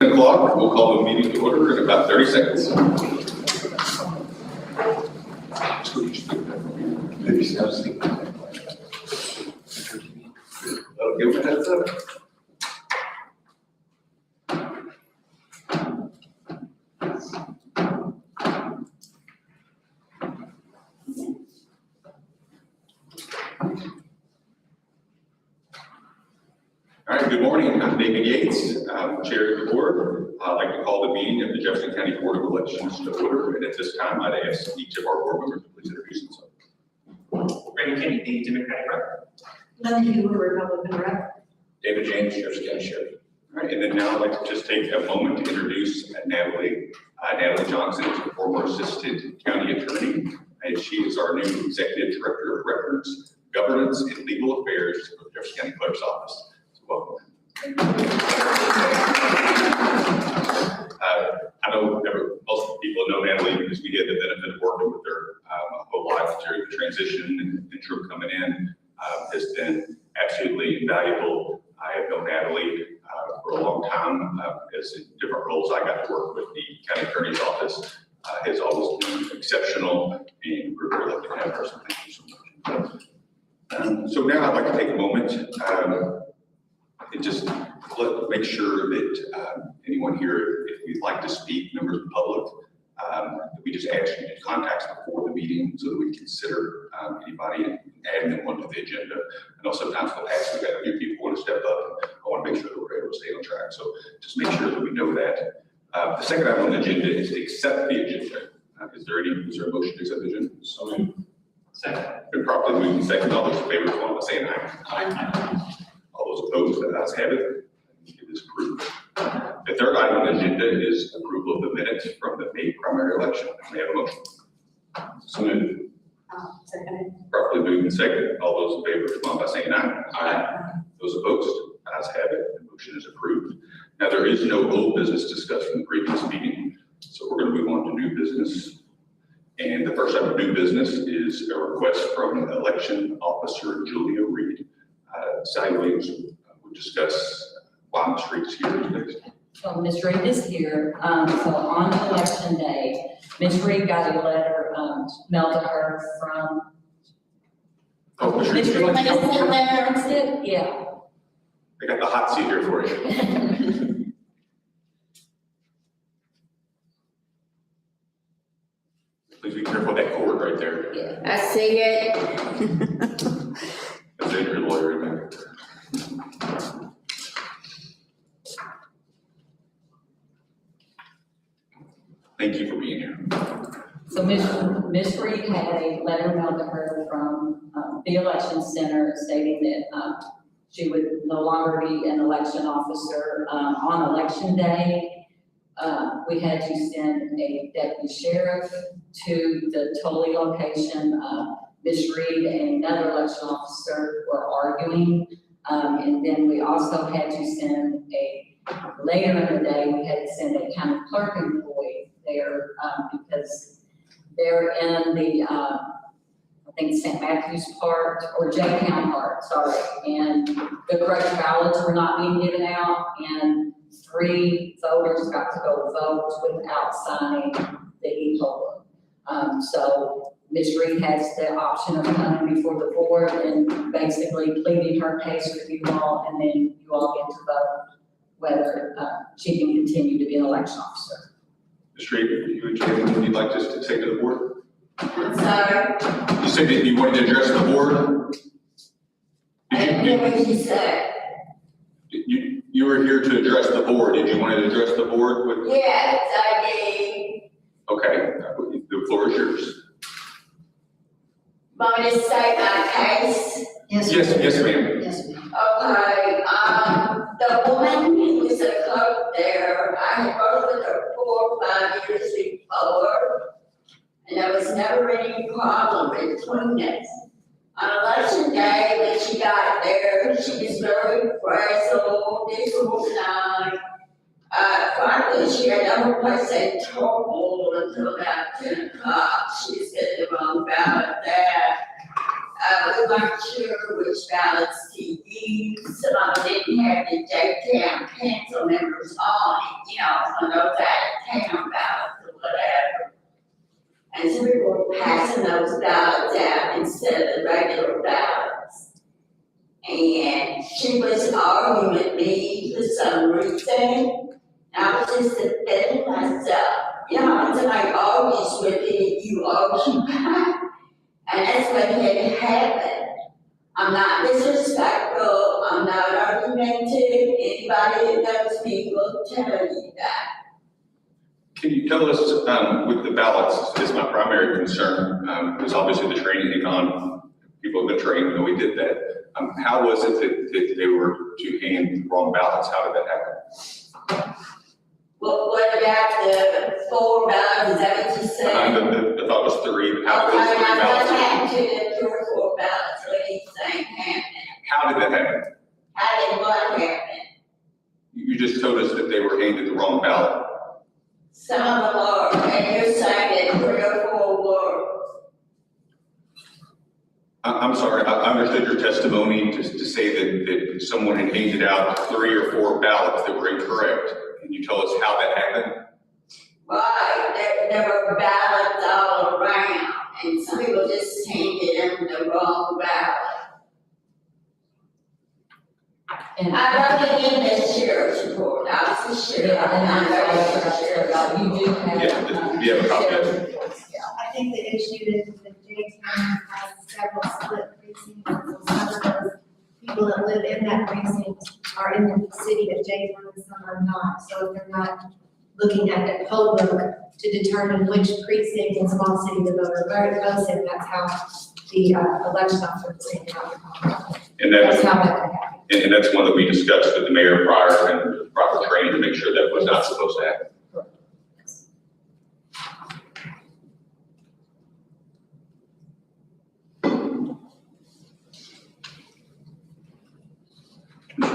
10 o'clock. We'll call the meeting to order in about 30 seconds. Give them a heads up. All right, good morning. I'm David Yates. I'm Chair of the Board. I'd like to call the meeting of the Jefferson County Board of Elections to order. And at this time, I'd ask each of our board members to please introduce themselves. Randy Kennedy, Democratic Rep. Linda Hoover, Republican Rep. David James, Jefferson County Sheriff. All right, and then now I'd like to just take a moment to introduce Natalie Johnson, is a former Assistant County Attorney, and she is our new Executive Director of Records, Governance, and Legal Affairs of Jefferson County Clerk's Office. So welcome. I know most people know Natalie because we had the benefit of working with her a whole lot during the transition, and Drew coming in has been absolutely invaluable. I have known Natalie for a long time, as in different roles. I got to work with the county attorney's office, has always been exceptional, and we're very lucky to have her, so thank you so much. So now I'd like to take a moment and just make sure that anyone here, if you'd like to speak, members of the public, that we just ask you to contact us before the meeting so that we can consider anybody and adding them onto the agenda. I know sometimes in the past we've had a few people want to step up, and I want to make sure that we're able to stay on track. So just make sure that we know that. The second item on the agenda is to accept the agenda. Is there a motion to accept the agenda? So moved. Second. Been properly moved and second. All those in favor, want to say aye. Aye. All those opposed, the ayes have it. It is approved. The third item on the agenda is approval of the minutes from the May primary election. May I have a motion? So moved. Second. Properly moved and second. All those in favor, respond by saying aye. Aye. Those opposed, ayes have it. The motion is approved. Now, there is no old business discussed from the previous meeting, so we're going to move on to new business. And the first item of new business is a request from Election Officer Julia Reed. Sally Williams will discuss why Ms. Reed is here today. So Ms. Reed is here. So on election day, Ms. Reed got a letter mailed to her from. Oh, Ms. Ms. Reed, Reed, announced it? Yeah. I got the hot seat here for you. Please be careful of that cord right there. Yeah. I see it. That's your lawyer in there. Thank you for being here. So Ms. Reed had a letter mailed to her from the election center stating that she would no longer be an election officer on election day. We had to send a deputy sheriff to the Tully location. Ms. Reed and another election officer were arguing. And then we also had to send later in the day, we had to send a county clerk employee there because they're in the, I think St. Matthews part or J-Town part, sorry. And the correct ballots were not being given out, and 3 voters got to go vote without signing the e-poll. So Ms. Reed has the option of coming before the board and basically pleading her case with you all, and then you all get to vote whether she can continue to be an election officer. Ms. Reed, you and Jay, would you like to say to the board? I'm sorry. You said that you wanted to address the board? I didn't hear what you said. You were here to address the board. Did you want to address the board with? Yes, I did. Okay, the floor is yours. Want me to state my case? Yes, ma'am. Yes, ma'am. Okay, the woman who was a clerk there, I had worked with her 4 or 5 years before, and there was never any problem between us. On election day, when she got there, she was very frazzled, disorganized. Finally, she had no place in Toll until about 10 o'clock. She was getting the wrong ballot there. we weren't sure which ballots to use. Some of them didn't have the J-Town council members on it, you know, some of those out-of-town ballots or whatever. And so we were passing those ballots out instead of the regular ballots. And she was arguing with me for some reason. I was just defending myself. You know, when somebody argues with you, you argue back. And that's what had happened. I'm not disrespectful, I'm not argumentative. Anybody that knows me will tell you that. Can you tell us, with the ballots, is my primary concern, because obviously the training had gone, people have been trained, and we did that. How was it that they were to hand the wrong ballots? How did that happen? Well, what about the 4 ballots, is that what you said? The thought was 3, how did those 3 I'm not ballots? having to the 3 or 4 ballots, what do you think happened? How did that happen? How did what happen? You just told us that they were handed the wrong ballot. Some of them are, and you're saying that 3 or 4 were. I'm sorry, I understood your testimony to say that someone had handed out 3 or 4 ballots that were incorrect. Can you tell us how that happened? Right, there were ballots all around, and some people just handed them the wrong ballot. And I wrote it in the sheriff's report, I was the sheriff, yeah, and and I wrote it in the I'm sheriff's sorry, you do have. Yeah, you have a copy of it. I think the issue is that J-Town has several split precincts, so some of those people that live in that precinct are in the city of J-Town and some are not. So if they're not looking at the poll book to determine which precinct in small city the voter votes in, that's how the election officer is saying how. And That's that's, how that could happen. and that's one that we discussed with the mayor prior and proper training to make sure that was not supposed to happen.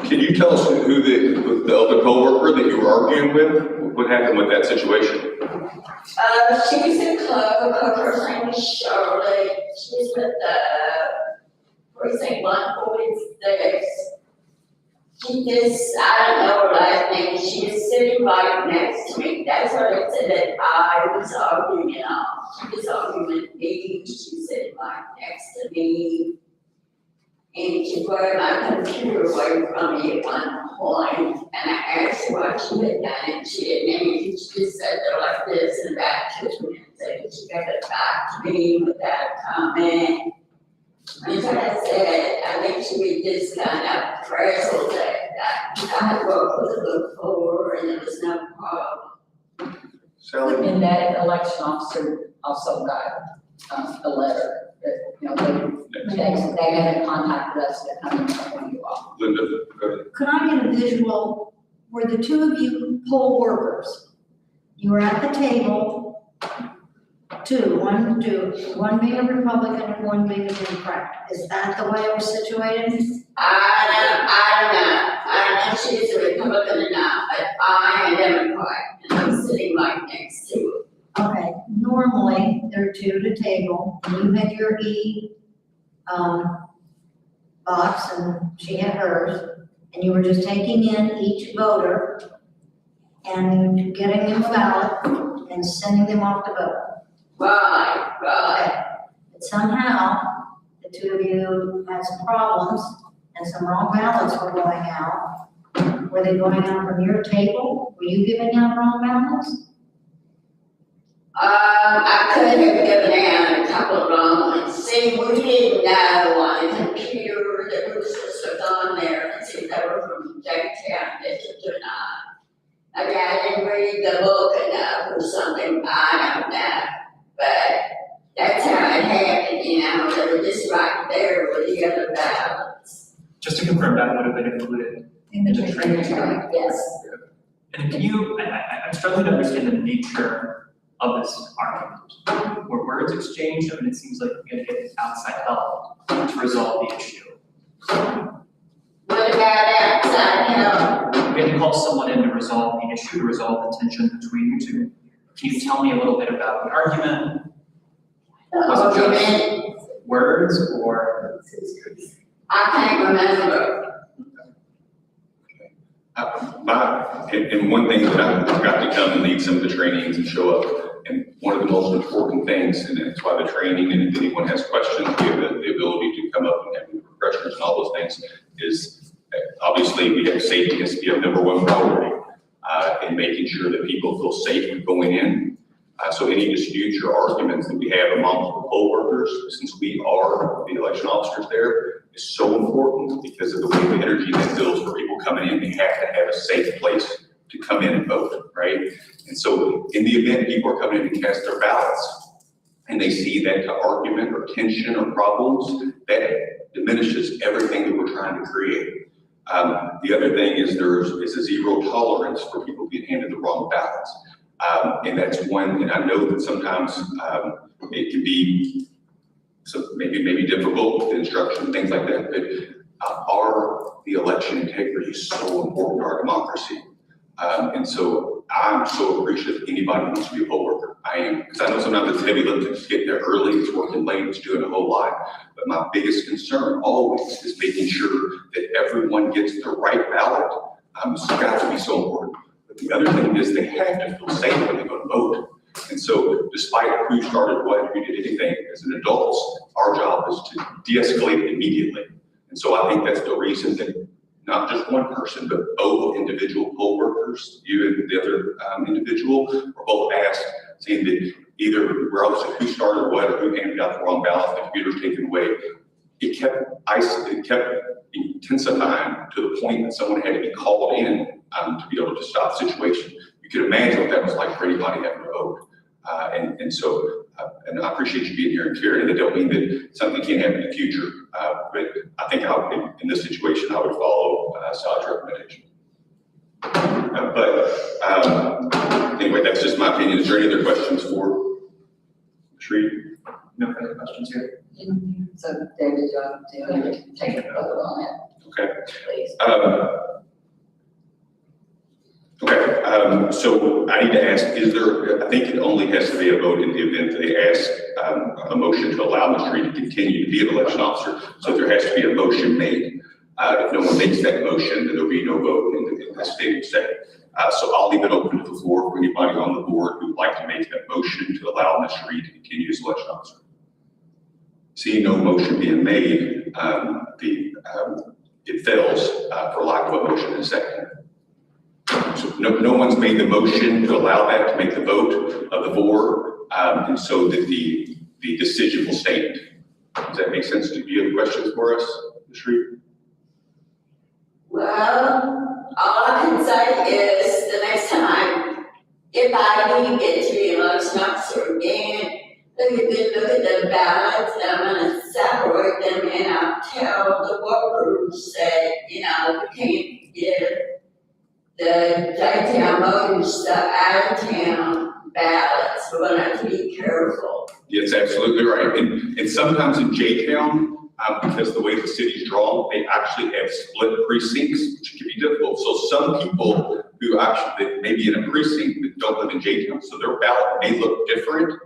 Can you tell us who the other coworker that you were arguing with? What happened with that situation? She was in Clerk, her name was Charlotte, she was with the precinct 146. She just, I don't know her last name, she was sitting right next to me, that's what it said that I was arguing on. She was arguing with me, she was sitting right next to me. And she brought my computer away from me at one point, and I asked her what she had done, and she didn't, and she just said it like this and that to me, and said she gave it back to me without comment. And so I said, I think she was just kind of frazzled that I had worked with her before, and there was no problem. Sally? And that election officer also got a letter that, you know, they haven't contacted us to come and tell you all. Linda, go ahead. Could I get a visual, were the two of you poll workers? You were at the table, one being a Republican and one being a Democrat. Is that the way it was situated? I don't know if she's a Republican or not, but I am a Democrat, and I'm sitting right next to her. Okay, normally there are two at a table, and you had your box and she had hers, and you were just taking in each voter and getting them a ballot and sending them off to vote. Right. But somehow, the two of you had some problems and some wrong ballots were going out. Were they going out from your table? Were you giving out wrong ballots? I could have given out a couple of wrong ones. See, we didn't know on the computer that we were supposed to have gone there and see if they were from J-Town district or not. Maybe I didn't read the book enough or something, I don't know. But that's how it happened, you know, they were just right there with the other ballots. Just to confirm, that would have been included In the in the training. Yes. And can you, I'm struggling to understand the nature of this argument. Were words exchanged? I mean, it seems like we're gonna get outside help to resolve the issue. What about outside help? We had to call someone in to resolve the issue, to resolve the tension between you two. Can you tell me a little bit about the argument? Was it just words or? I can't remember. And one thing that I've got to come and lead some of the trainings and show up, and one of the most important things, and that's why the training, and if anyone has questions, we have the ability to come up and have refreshers and all those things, is obviously we have safety has to be our number one priority, in making sure that people feel safe going in. So any disputes or arguments that we have among the poll workers, since we are the election officers there, is so important because of the way the energy that builds for people coming in. They have to have a safe place to come in and vote, right? And so in the event people are coming in to cast their ballots and they see that argument or tension or problems, that diminishes everything that we're trying to create. The other thing is there's a zero tolerance for people being handed the wrong ballots. And that's one, and I know that sometimes it can be maybe difficult with the instruction, things like that, but the election integrity is so important to our democracy. And so I'm so appreciative of anybody who wants to be a poll worker. I am, because I know sometimes it's heavy lifting, it's getting there early, it's working late, it's doing a whole lot. But my biggest concern always is making sure that everyone gets the right ballot. It's got to be so important. But the other thing is they have to feel safe when they go to vote. And so despite who started what, who did anything, as an adults, our job is to de-escalate it immediately. And so I think that's the reason that not just one person, but both individual poll workers, you and the other individual, were both asked, saying that either regardless of who started what or who handed out the wrong ballot, the computer was taken away. It kept intensifying to the point that someone had to be called in to be able to stop the situation. You could imagine what that was like for anybody having to vote. And so I appreciate you being here and caring, and I don't mean that something can't happen in the future, but I think in this situation, I would follow Sally's recommendation. Anyway, that's just my opinion. Is there any other questions for Sri? No further questions here? So David, do you want to take a vote on it, Okay. please? So I need to ask, I think it only has to be a vote in the event they ask a motion to allow Ms. Reed to continue to be an election officer. So there has to be a motion made. If no one makes that motion, then there'll be no vote in the statement second. So I'll leave it open to the floor for anybody on the board who would like to make that motion to allow Ms. Reed to continue as election officer. Seeing no motion being made, it fails for lack of a motion in a second. So no one's made the motion to allow that to make the vote of the board, and so that the decision will stand. Does that make sense? Do you have questions for us, Ms. Reed? Well, all I can say is the next time, if I do get to be an election officer again, look at the ballots, and I'm gonna separate them, and I'll tell the workers that, we can't give the J-town voters the out-of-town ballots. We're gonna have to be careful. Yes, absolutely right. And sometimes in J-town, because the way the city's drawn, they actually have split precincts, which can be difficult. So some people who actually may be in a precinct that don't live in J-town, so their ballot may look different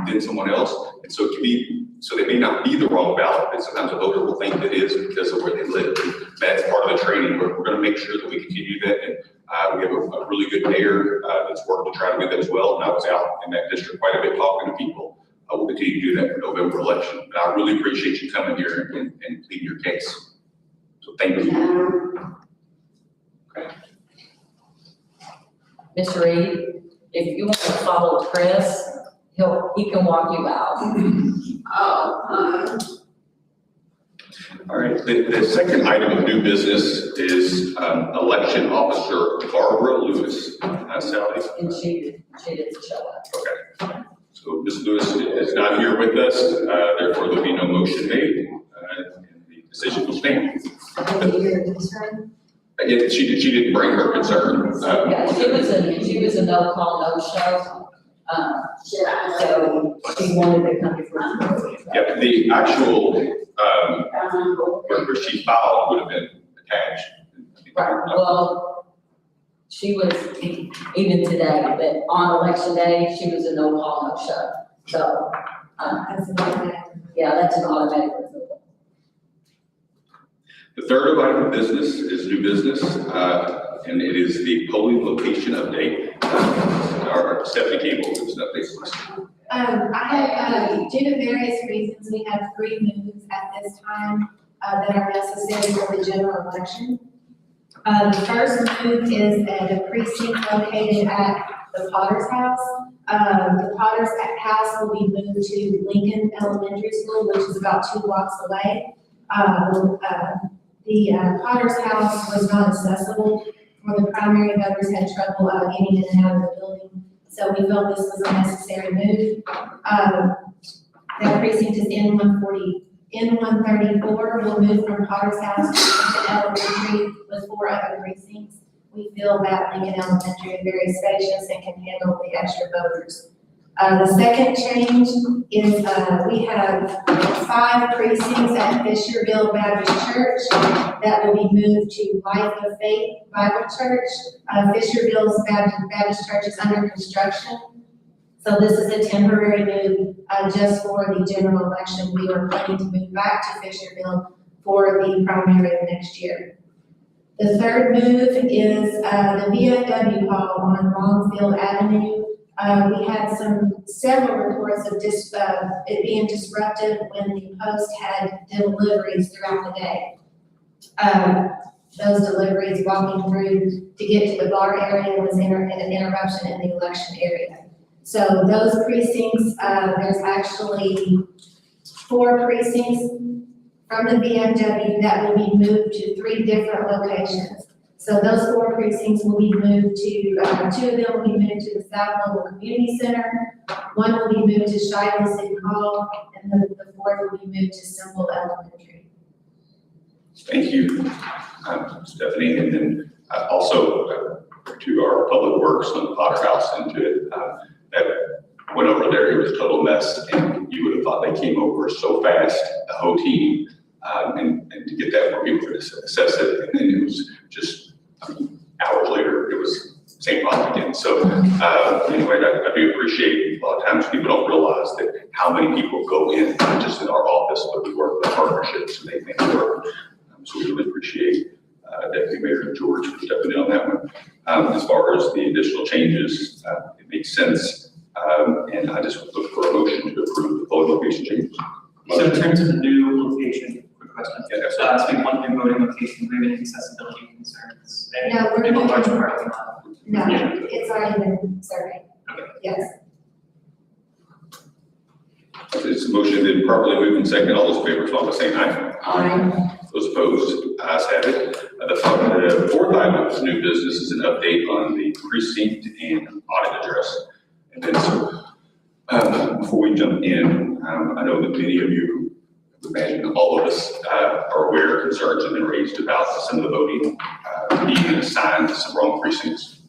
than someone else. And so it can be, so they may not be the wrong ballot, but sometimes a voter will think it is because of where they live. And that's part of the training. We're going to make sure that we continue that. And we have a really good mayor that's working to try to do that as well. And I was out in that district quite a bit talking to people. We'll continue to do that for November election. But I really appreciate you coming here and pleading your case. So thank you. Okay. Ms. Reed, if you want to follow Chris, he can walk you out. All right, the second item of new business is election officer Barbara Lewis. Sally? And she didn't show up. Okay. So Ms. Lewis is not here with us, therefore there'll be no motion made, and the decision will stand. Your concern? Yet she didn't bring her concern. Yeah, she was a no call, no show. So she wanted to come before. Yep, the actual where she filed would have been attached. Right, well, she was, even today, but on election day, she was a no call, no show. So, That's about that. Yeah, that's an automatic removal. The third item of business is new business, and it is the polling location update. Our Stephanie Cable gives an update for us. I have, due to various reasons, we have 3 moves at this time that are necessary for the general election. The first move is at a precinct located at the Potter's House. The Potter's House will be moved to Lincoln Elementary School, which is about 2 blocks away. The Potter's House was not accessible for the primary voters, had trouble getting in and out of the building. So we felt this was a necessary move. That precinct is N134 will move from Potter's House to Lincoln Elementary with 4 other precincts. We feel that Lincoln Elementary is very spacious and can handle the extra voters. The second change is we have 5 precincts at Fisherville Baptist Church that will be moved to Life of Faith Bible Church. Fisherville's Baptist Church is under construction. So this is a temporary move just for the general election. We are planning to move back to Fisherville for the primary of next year. The third move is the VFW Hall on Longfield Avenue. We had several reports of it being disruptive when the post had deliveries throughout the day. Those deliveries walking through to get to the bar area was an interruption in the election area. So those precincts, there's actually 4 precincts from the VFW that will be moved to 3 different locations. So those 4 precincts will be moved to, 2 of them will be moved to the South Level Community Center, 1 will be moved to Shiloh City Hall, and then the 4th will be moved to Simple Elementary. Thank you, Stephanie. And then also to our public works on the Potter House and to it, that went over there, it was a total mess, and you would have thought they came over so fast, the whole team, and to get that for people to assess it, and then it was just hours later, it was same problem again. So anyway, I do appreciate a lot of times people don't realize that how many people go in, not just in our office, but we work with partnerships and they make it work. So we really appreciate Deputy Mayor George for stepping in on that one. As far as the additional changes, it makes sense. And I just look for a motion to approve the polling location changes. So in terms of the new location, quick question. Yeah, So that's been one new voting location, do we have any accessibility concerns? No, we're Maybe a large moving- parking lot. No, Yeah. it's already been surveyed. Okay. Yes. It's a motion that properly moved and second. All those in favor, so by saying aye. Aye. Those opposed, ayes have it. The 4th item of new business is an update on the precinct and audit address. And then so, before we jump in, I know that many of you, I imagine all of us, are aware of concerns have been raised about some of the voting being assigned to some wrong precincts.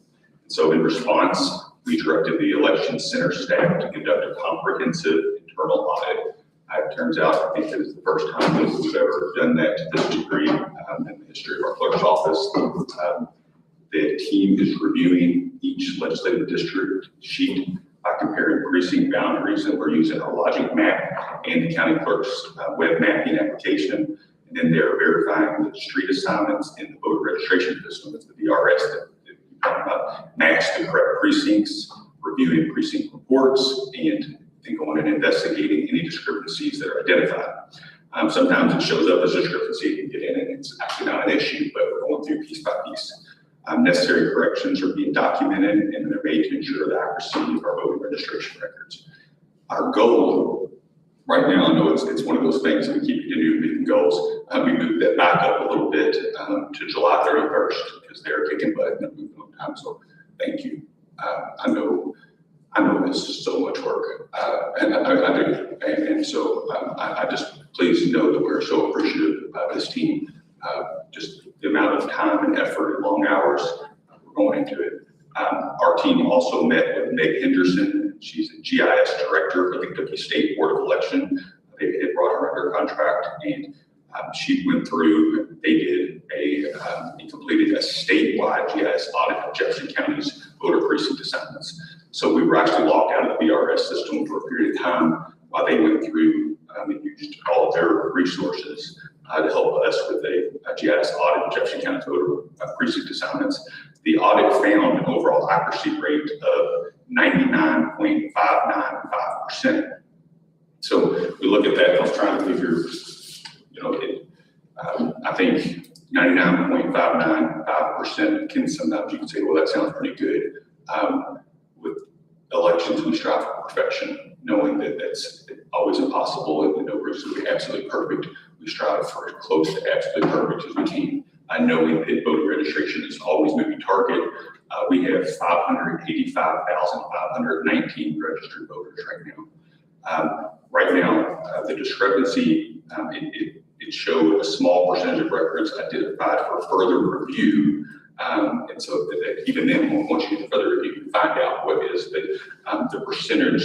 And so in response, we directed the election center staff to conduct a comprehensive internal audit. It turns out, I think it is the first time that we've ever done that to this degree in the history of our clerk's office. The team is reviewing each legislative district sheet by comparing precinct boundaries, and we're using our logic map and the county clerk's web mapping application. And then they're verifying the street assignments in the voter registration system, it's the VRS that you're talking about, match the correct precincts, reviewing precinct reports, and then going and investigating any discrepancies that are identified. Sometimes it shows up as a discrepancy, you can get in and it's actually not an issue, but we're going through piece by piece. Necessary corrections are being documented and they're made to ensure the accuracy of our voter registration records. Our goal right now, I know it's one of those things we keep meeting goals. We moved that back up a little bit to July 31st because they're kicking butt and moving on time. So thank you. I know this is so much work, and I do. And so I just please know that we're so appreciative of this team. Just the amount of time and effort and long hours we're going into it. Our team also met with Meg Henderson. She's the GIS director for the Kentucky State Board of Election. They had brought her under contract, and she went through. They did they completed a statewide GIS audit of Jefferson County's voter precinct assignments. So we were actually locked out of the VRS system for a period of time while they went through and used precinct assignments. The audit found an overall accuracy rate of 99.595%. So we look at that, I was trying to figure, I think 99.595% can sometimes you can say, well, that sounds pretty good. With elections, we strive for perfection, knowing that that's always impossible and nobody's going to be absolutely perfect. We strive for as close to absolutely perfect as we can. Knowing that voter registration is always a moving target. We have 585,519 registered voters right now. Right now, the discrepancy, it showed a small percentage of records identified for further review. And so that even then, once you get further review, you can find out what is the percentage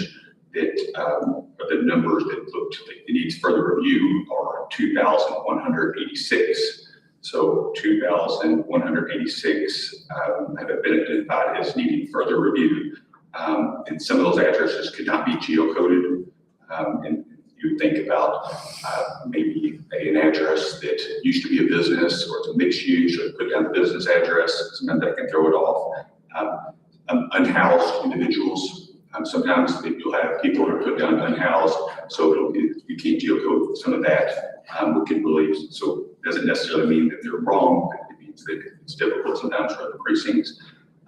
that, of the numbers that looked like it needs further review are 2,186. So 2,186 have been identified as needing further review. And some of those addresses could not be geocoded. And you think about maybe an address that used to be a business or it's a mixed use, or put down the business address, sometimes that can throw it off. Unhoused individuals, sometimes you'll have people who are put down unhoused, so you can't geocode some of that. We can really, so it doesn't necessarily mean that they're wrong, it means that it's difficult sometimes for other precincts.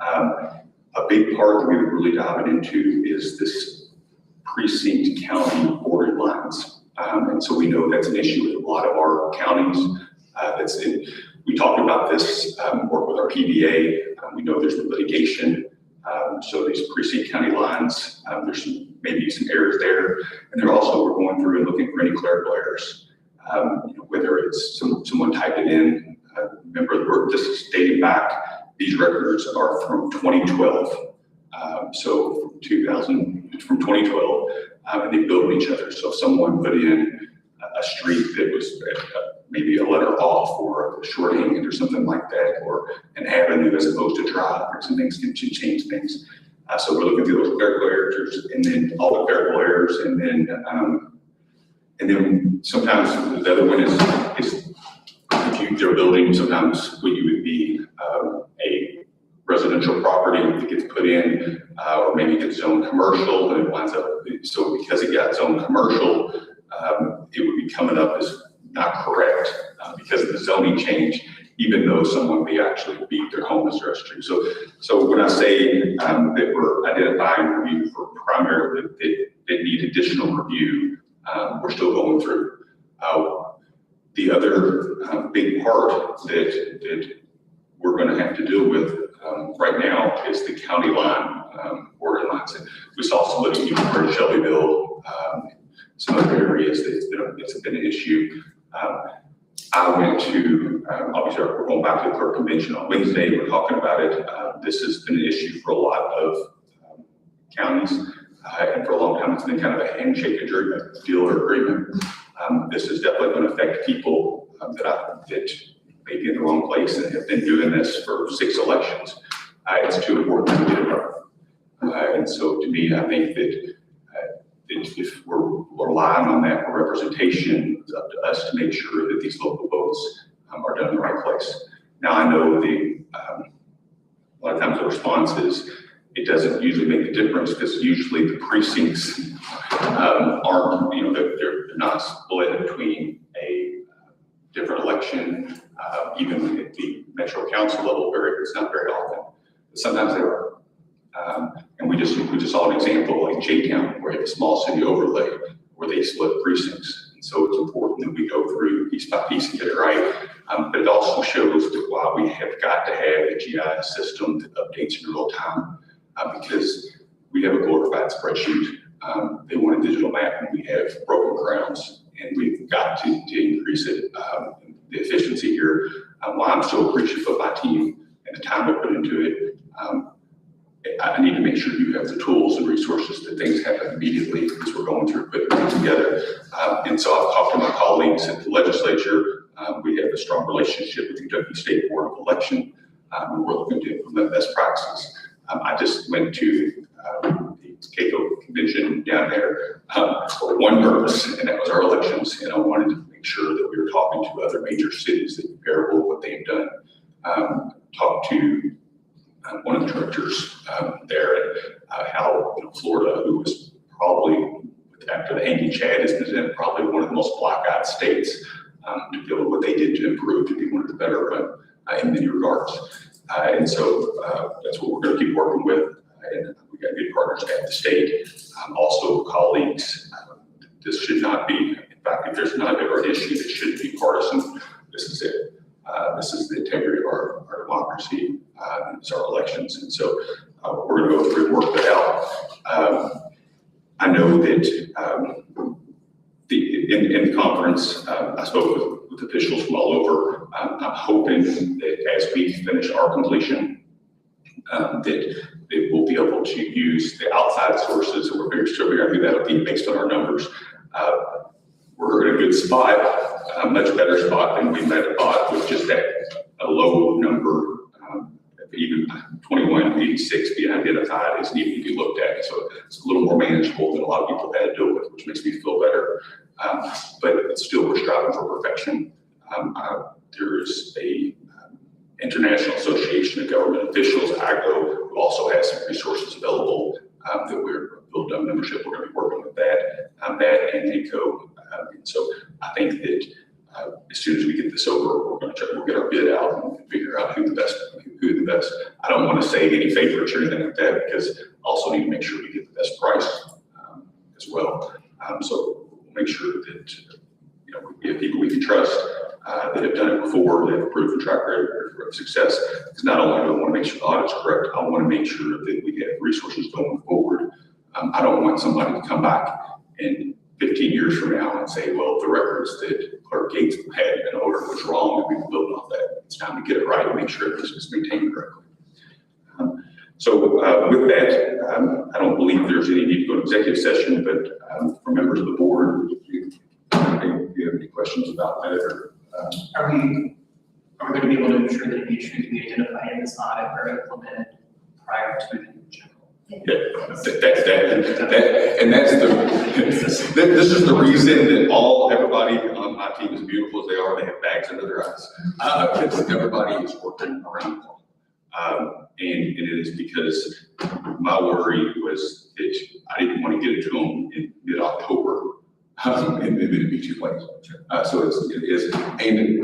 A big part that we were really diving into is this precinct county border lines. And so we know that's an issue with a lot of our counties. We talked about this, work with our PBA. We know there's been litigation. So these precinct county lines, there's maybe some errors there. And we're going through and looking for any clerical errors. Whether it's someone typed it in, remember this is dating back, these records are from 2012. So from 2012, and they build each other. So if someone put in a street that was maybe a letter off or a shorthand or something like that, or an avenue as opposed to drive, or some things can change things. So we're looking through those clerical errors, and then all the clerical errors, and then sometimes the other one is if they're building, sometimes what you would be a residential property that gets put in, or maybe it's zoned commercial, and it winds up, so because it got zoned commercial, it would be coming up as not correct because of the zoning change, even though someone may actually be their home as registry. So when I say that we're identifying review for primarily that need additional review, we're still going through. The other big part that we're going to have to deal with right now is the county line border lines. And we saw some litigation in Shelbyville, some other areas that's been an issue. I went to, obviously we're going back to the Clerk Convention on Wednesday, we're talking about it. This has been an issue for a lot of counties, and for a long time it's been kind of a handshake deal or agreement. This is definitely going to affect people that may be in the wrong place and have been doing this for 6 elections. It's too important to get it right. And so to me, I think that if we're relying on that for representation, it's up to us to make sure that these local votes are done in the right place. Now I know a lot of times the response is it doesn't usually make a difference because usually the precincts aren't, they're not split between a different election, even at the metro council level, it's not very often. But sometimes they are. And we just saw an example like J-Town, where you have a small city overlay where they split precincts. And so it's important that we go through piece by piece and get it right. But it also shows that why we have got to have a GIS system that updates in real time, because we have a glorified spreadsheet. They want a digital map, and we have broken grounds, and we've got to increase it, the efficiency here. While I'm so appreciative of my team and the time they put into it, I need to make sure you have the tools and resources that things happen immediately as we're going through putting things together. And so I've talked to my colleagues at the legislature. We have a strong relationship with the Kentucky State Board of Election, and we're looking to implement best practices. I just went to the CACO convention down there for one purpose, and that was our elections. And I wanted to make sure that we were talking to other major cities that are comparable to what they've done. talked to one of the directors there, and how Florida, who was probably, after the hanging Chad, is probably one of the most black-eyed states, to feel what they did to improve, to be one of the better in many regards. And so that's what we're going to keep working with. And we got good partners at the state, also colleagues. This should not be, in fact, if there's not ever an issue that shouldn't be partisan, this is it. This is the integrity of our democracy, it's our elections. And so we're going to go through and work that out. I know that in the conference, I spoke with officials from all over. I'm hoping that as we finish our completion, that we'll be able to use the outside sources, and we're very sure we're going to do that will be based on our numbers. We're in a good spot, a much better spot than we might have thought with just that a low number, even 2186 being identified is needing to be looked at. So it's a little more manageable than a lot of people had to deal with, which makes me feel better. But still, we're striving for perfection. There is a International Association of Government Officials, IGO, who also has some resources available that we're building up membership. We're going to be working with that and NACO. And so I think that as soon as we get this over, we're going to we'll get our bid out and figure out who the best. I don't want to say any favorites or anything like that, because I also need to make sure we get the best price as well. So we'll make sure that we have people we can trust that have done it before, that have proven track record of success. Because not only do I want to make sure the audit's correct, I want to make sure that we have resources going forward. I don't want somebody to come back in 15 years from now and say, well, the records that Clerk Gates had in order was wrong, and we can build off that. It's time to get it right and make sure this is maintained correctly. So with that, I don't believe there's any need to go to executive session, but for members of the board, if you have any questions about that, or Are we going to be able to ensure that the issues we identify in this audit are implemented prior to the general? and that's this is the reason that everybody on my team, as beautiful as they are, they have bags under their eyes. Everybody is working around them. And it is because my worry was that I didn't want to get it to them in mid-October, and then it'd be too late. So it is, and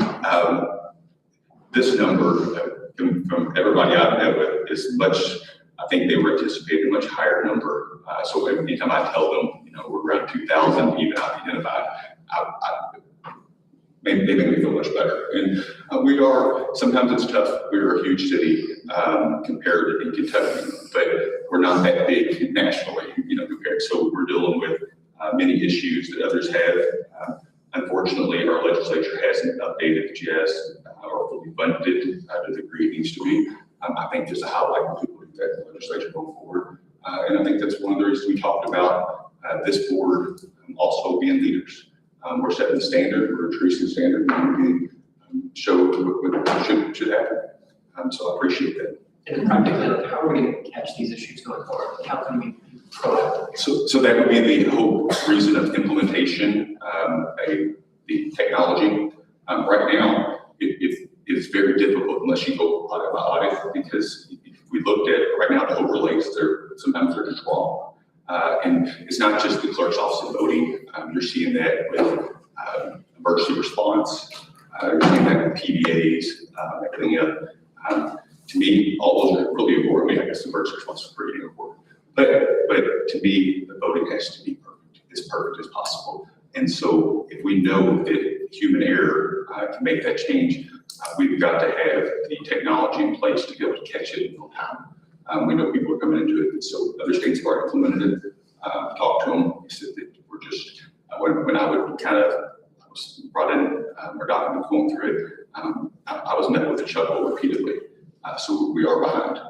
this number from everybody I've met with is much. I think they were anticipating a much higher number. So anytime I tell them, we're around 2,000, even I've identified, they make me feel much better. And we are, sometimes it's tough. We're a huge city compared in Kentucky, but we're not that big nationally, compared. So we're dealing with many issues that others have. Unfortunately, our legislature hasn't updated the GS or fully funded it to the degree it needs to be. I think there's a high likelihood that legislature going forward. And I think that's one of the reasons we talked about this board also being leaders. We're setting the standard, we're increasing the standard, and we show what should happen. So I appreciate that. And practically, how are we going to catch these issues going forward? How can we be proactive? So that would be the whole reason of implementation, the technology. Right now, it is very difficult unless you go audit by audit, because if we looked at it right now, the overlays, sometimes they're just wrong. And it's not just the clerk's office of voting. You're seeing that with emergency response. You're seeing that with PDAs, everything else. To me, all those are really important. I mean, I guess the emergency response is pretty important. But to me, the voting has to be perfect, as perfect as possible. And so if we know that human error can make that change, we've got to have the technology in place to be able to catch it in real time. We know people are coming into it, and so other states have already implemented it. Talked to them, he said that we're just, when I would I was brought in, our document going through it, I was met with a chuckle repeatedly. So we are behind.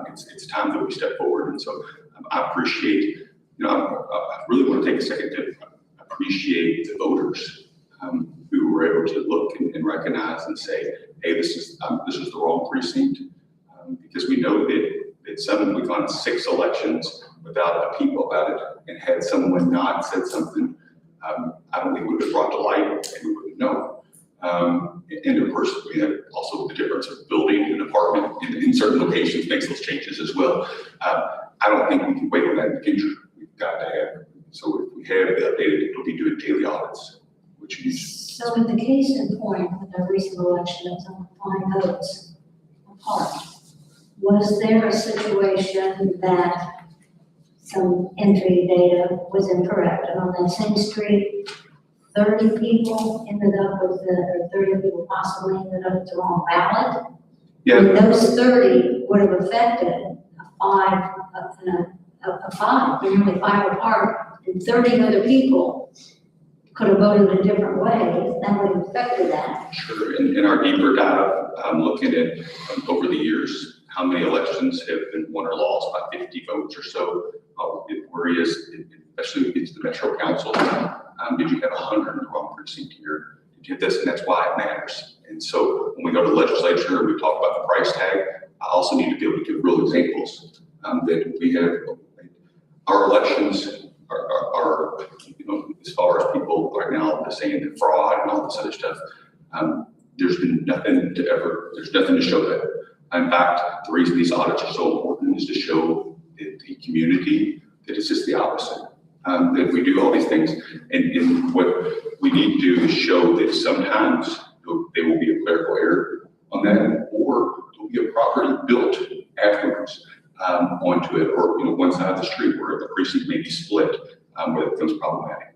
It's time that we step forward, and so I appreciate, I really want to take a second to appreciate the voters who were able to look and recognize and say, hey, this is the wrong precinct, because we know that we've gone 6 elections without a peep about it, and had someone not said something, I don't think it would have brought to light, and we wouldn't know. And of course, we have also the difference of building an apartment in certain locations makes those changes as well. I don't think we can wait on that in the future. We've got to have, so if we have the updated, it'll be doing daily audits, which is. So in the case in point, with the recent election, it's on 5 votes apart. Was there a situation that some entry data was incorrect, and on that same street, 30 people ended up with or 30 people possibly ended up with the wrong ballot? Yeah. And those 30 would have affected a 5, they're only 5 apart, and 30 other people could have voted a different way, that would have affected that. Sure, in our deeper dive, I'm looking at over the years, how many elections have been won or lost by 50 votes or so. It worries, especially when it gets to the Metro Council. Did you have 100 in the wrong precinct here? Did you have this? And that's why it matters. And so when we go to the legislature and we talk about the price tag, I also need to be able to give real examples that we have. Our elections are, you know, as far as people right now are saying that fraud and all this other stuff, there's been nothing to show that. In fact, the reason these audits are so important is to show the community that it's just the opposite. That we do all these things, and what we need to do is show that sometimes there will be a clerical error on that, or there'll be a property built afterwards onto it, or one side of the street where the precinct may be split, where it becomes problematic.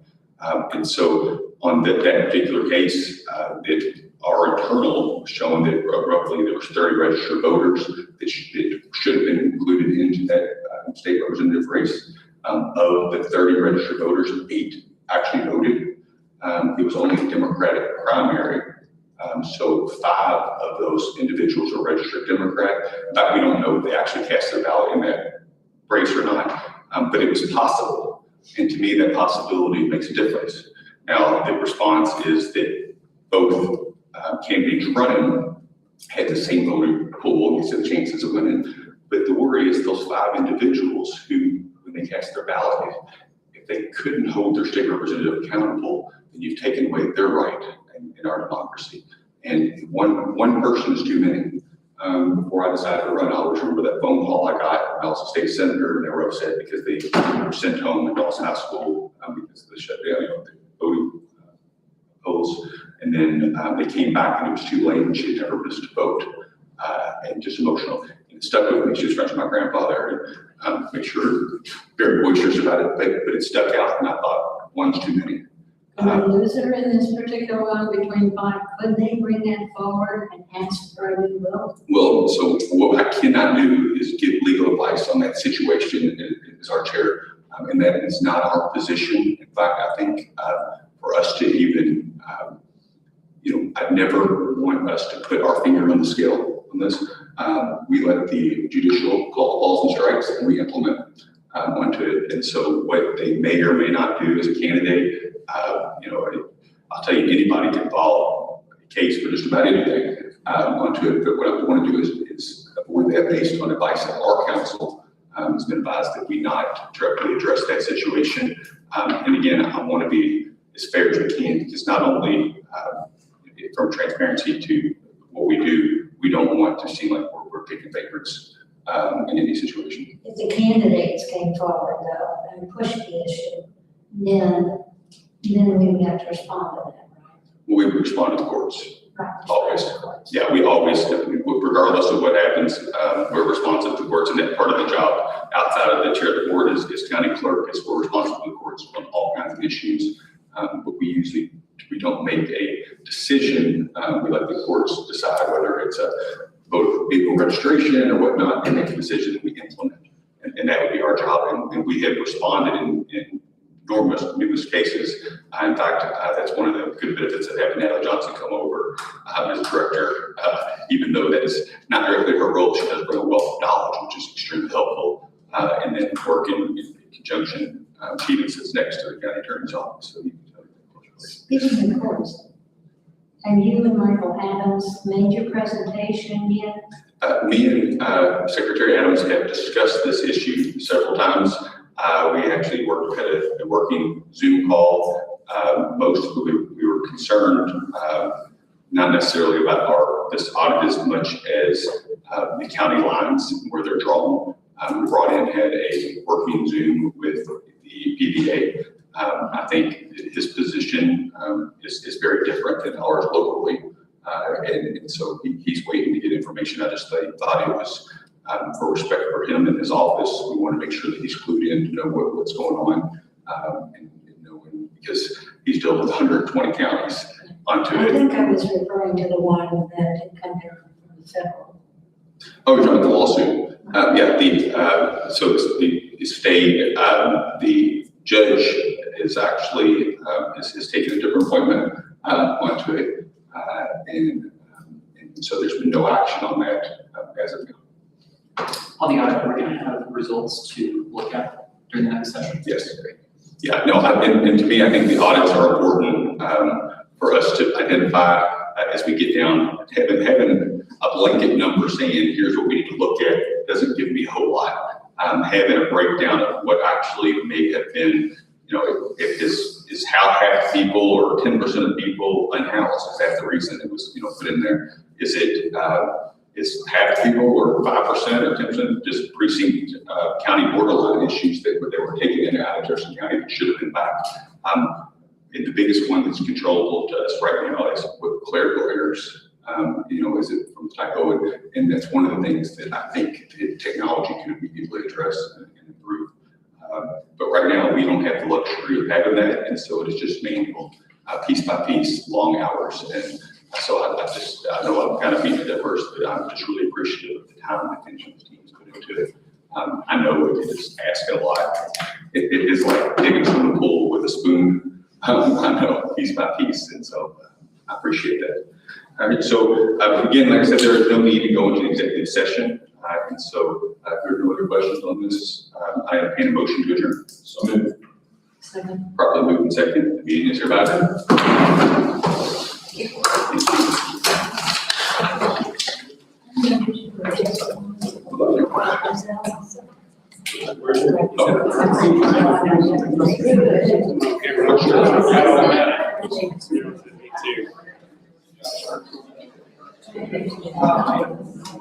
And so on that particular case, that our internal showing that roughly there was 30 registered voters that should have been included into that state representative race. Of the 30 registered voters, 8 actually voted. It was only a Democratic primary. So 5 of those individuals are registered Democrat. In fact, we don't know if they actually cast their ballot in that race or not, but it was possible. And to me, that possibility makes a difference. Now, the response is that both candidates running had the same voting pool, so the chances of winning. But the worry is those 5 individuals who, when they cast their ballot, if they couldn't hold their state representative accountable, then you've taken away their right in our democracy. And one person is too many. Before I decided to run, I always remember that phone call I got. I was a state senator, and they were upset because they were sent home in Dawson High School because of the shutdown, the voting polls. And then they came back, and it was too late, and she had never missed a vote. And just emotional. And it stuck with me. She was friends with my grandfather, and make sure very boisterous about it, but it stuck out, and I thought, one's too many. And the loser in this particular one between 5, could they bring that forward and ask for a new vote? Well, so what I cannot do is give legal advice on that situation as our chair, and that is not our position. In fact, I think for us to even, I never want us to put our finger on the scale on this. We let the judicial call the balls and strikes, and we implement onto it. And so what they may or may not do as a candidate, I'll tell you, anybody can file a case for just about anything onto it. But what I want to do is avoid that based on advice that our counsel has been advised that we not directly address that situation. And again, I want to be as fair as we can, because not only from transparency to what we do, we don't want to seem like we're picking favorites in any situation. If the candidates came forward though and pushed the issue, then we would have to respond to that, right? We respond to the courts. Right. Always. Yeah, we always, regardless of what happens, we're responsive to the courts, and that part of the job outside of the chair of the board is county clerk, is we're responsible to the courts on all kinds of issues. But we don't make a decision. We let the courts decide whether it's a vote for vehicle registration or whatnot, and make a decision that we implement. And that would be our job. And we have responded in numerous cases. In fact, that's one of the good benefits of having Natalie Johnson come over as a director. Even though that is not directly her role, she does bring a wealth of knowledge, which is extremely helpful. And then working in conjunction, she even sits next to the county attorney's office. So Speaking of courts, have you and Michael Adams made your presentation yet? Me and Secretary Adams have discussed this issue several times. We actually had a working Zoom call. We were concerned not necessarily about this audit as much as the county lines where they're drawn. We brought in, had a working Zoom with the PBA. I think his position is very different than ours locally. And so he's waiting to get information. I just thought it was, for respect for him and his office, we want to make sure that he's clued in to know what's going on. And knowing, because he's dealt with 120 counties onto I it. think I was referring to the one that had come here from the federal. Oh, you're talking about the lawsuit? Yeah, so the state, the judge is actually, has taken a different appointment onto it. And so there's been no action on that as of now. On the audit, we're gonna have results to look at during the next session. Yes. Yeah, no, and to me, I think the audits are important for us to identify as we get down. Having a blanket number saying, here's what we need to look at, doesn't give me a whole lot. Having a breakdown of what actually may have been, if this is how half people or 10% of people unhoused, is that the reason it was, put in there? Is it, is half people or 5% or 10% just precinct county borderline issues that they were taken in out of Jefferson County that should have been back? And the biggest one that's controllable to us right now is with clerical errors. Is it from typo? And that's one of the things that I think technology can immediately address and improve. But right now, we don't have the luxury of having that, and so it is just manual, piece by piece, long hours. And so I know I'm kind of beating it at first, but I'm just really appreciative of the time and attention the team's put into it. I know it is asking a lot. It is like digging from the pool with a spoon. I know, piece by piece, and so I appreciate that. All right, so again, like I said, there is no need to go into an executive session. And so if there are no other questions on this, I entertain a motion to adjourn. So moved. Second. Properly moved and second. The meeting is hereby adjourned. Thank you.